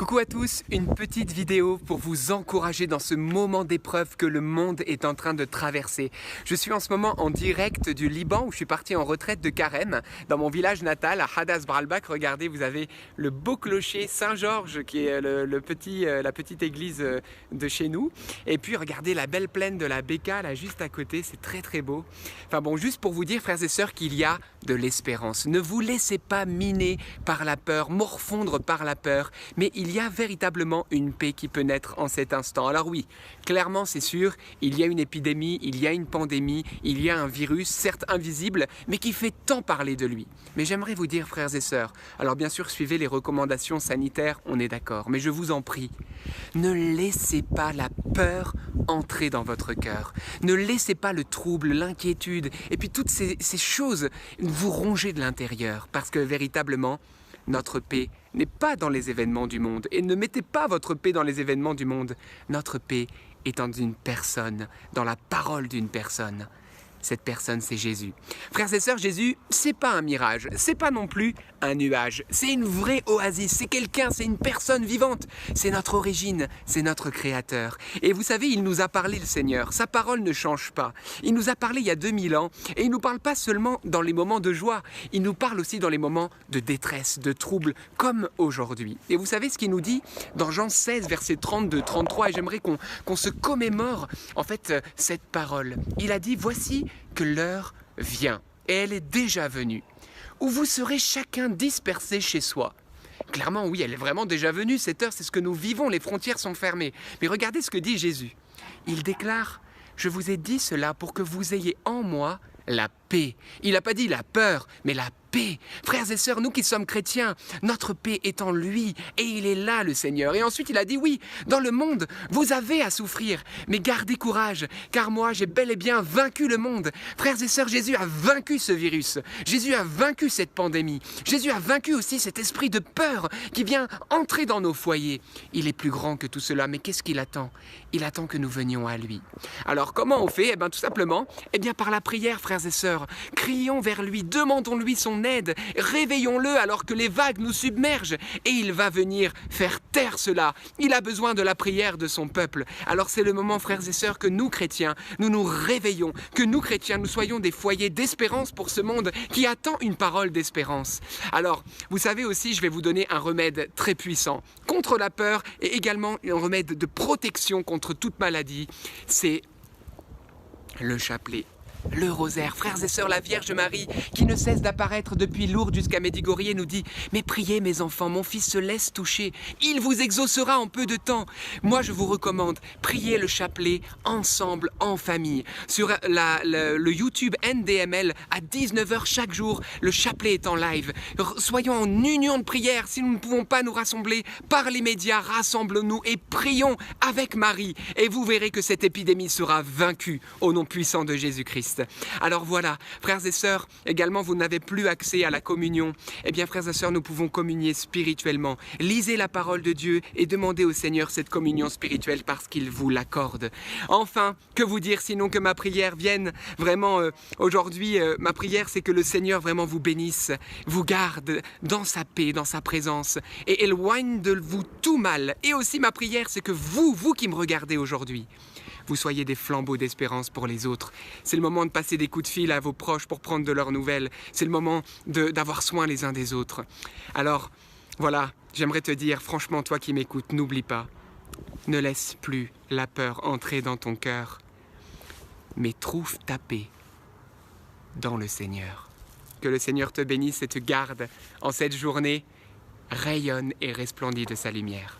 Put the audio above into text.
Coucou à tous, une petite vidéo pour vous encourager dans ce moment d'épreuve que le monde est en train de traverser. Je suis en ce moment en direct du Liban où je suis parti en retraite de carême dans mon village natal à Hadas Bralbak. Regardez, vous avez le beau clocher Saint-Georges qui est la petite église de chez nous. Et puis regardez la belle plaine de la Beka là juste à côté, c'est très très beau. Enfin bon, juste pour vous dire frères et sœurs qu'il y a de l'espérance. Ne vous laissez pas miner par la peur, morfondre par la peur, mais il y a véritablement une paix qui peut naître en cet instant. Alors oui, clairement c'est sûr, il y a une épidémie, il y a une pandémie, il y a un virus, certes invisible, mais qui fait tant parler de lui. Mais j'aimerais vous dire, frères et sœurs, alors bien sûr suivez les recommandations sanitaires, on est d'accord, mais je vous en prie, ne laissez pas la peur entrer dans votre cœur. Ne laissez pas le trouble, l'inquiétude, et puis toutes ces choses vous ronger de l'intérieur, parce que véritablement, notre paix n'est pas dans les événements du monde. Et ne mettez pas votre paix dans les événements du monde. Notre paix est dans une personne, dans la parole d'une personne. Cette personne, c'est Jésus. Frères et sœurs, Jésus, c'est pas un mirage, c'est pas non plus un nuage. C'est une vraie oasis, c'est quelqu'un, c'est une personne vivante. C'est notre origine, c'est notre Créateur. Et vous savez, il nous a parlé, le Seigneur. Sa parole ne change pas. Il nous a parlé il y a 2000 ans. Et il nous parle pas seulement dans les moments de joie. Il nous parle aussi dans les moments de détresse, de trouble, comme aujourd'hui. Et vous savez ce qu'il nous dit dans Jean 16, versets 32-33. Et j'aimerais qu'on se commémore, en fait, cette parole. Il a dit, voici que l'heure vient, et elle est déjà venue, où vous serez chacun dispersés chez soi. Clairement, oui, elle est vraiment déjà venue, cette heure, c'est ce que nous vivons, les frontières sont fermées. Mais regardez ce que dit Jésus. Il déclare, je vous ai dit cela pour que vous ayez en moi la paix. Il n'a pas dit la peur, mais la paix. Frères et sœurs, nous qui sommes chrétiens, notre paix est en lui et il est là le Seigneur. Et ensuite il a dit oui, dans le monde, vous avez à souffrir, mais gardez courage, car moi j'ai bel et bien vaincu le monde. Frères et sœurs, Jésus a vaincu ce virus. Jésus a vaincu cette pandémie. Jésus a vaincu aussi cet esprit de peur qui vient entrer dans nos foyers. Il est plus grand que tout cela, mais qu'est-ce qu'il attend? Il attend que nous venions à lui. Alors comment on fait? Eh bien tout simplement, par la prière, frères et sœurs. Crions vers lui, demandons-lui son aide, réveillons-le alors que les vagues nous submergent et il va venir faire taire cela. Il a besoin de la prière de son peuple. Alors c'est le moment, frères et sœurs, que nous chrétiens, nous nous réveillons, que nous chrétiens, nous soyons des foyers d'espérance pour ce monde qui attend une parole d'espérance. Alors, vous savez aussi, je vais vous donner un remède très puissant contre la peur et également un remède de protection contre toute maladie. C'est le chapelet. Le rosaire, frères et sœurs, la Vierge Marie, qui ne cesse d'apparaître depuis Lourdes jusqu'à Medjugorje, nous dit « Mais priez mes enfants, mon fils se laisse toucher, il vous exaucera en peu de temps. » Moi je vous recommande, priez le chapelet ensemble, en famille. Sur le YouTube NDML, à 19h chaque jour, le chapelet est en live. Soyons en union de prière, si nous ne pouvons pas nous rassembler par les médias, rassemblons-nous et prions avec Marie. Et vous verrez que cette épidémie sera vaincue au nom puissant de Jésus-Christ. Alors voilà, frères et sœurs, également vous n'avez plus accès à la communion. Eh bien frères et sœurs, nous pouvons communier spirituellement. Lisez la parole de Dieu et demandez au Seigneur cette communion spirituelle parce qu'il vous l'accorde. Enfin, que vous dire sinon que ma prière vienne vraiment aujourd'hui, ma prière c'est que le Seigneur vraiment vous bénisse, vous garde dans sa paix, dans sa présence et éloigne de vous tout mal. Et aussi ma prière c'est que vous qui me regardez aujourd'hui, vous soyez des flambeaux d'espérance pour les autres. C'est le moment de passer des coups de fil à vos proches pour prendre de leurs nouvelles. C'est le moment d'avoir soin les uns des autres. Alors, voilà, j'aimerais te dire, franchement, toi qui m'écoutes, n'oublie pas, ne laisse plus la peur entrer dans ton cœur, mais trouve ta paix dans le Seigneur. Que le Seigneur te bénisse et te garde en cette journée, rayonne et resplendit de sa lumière.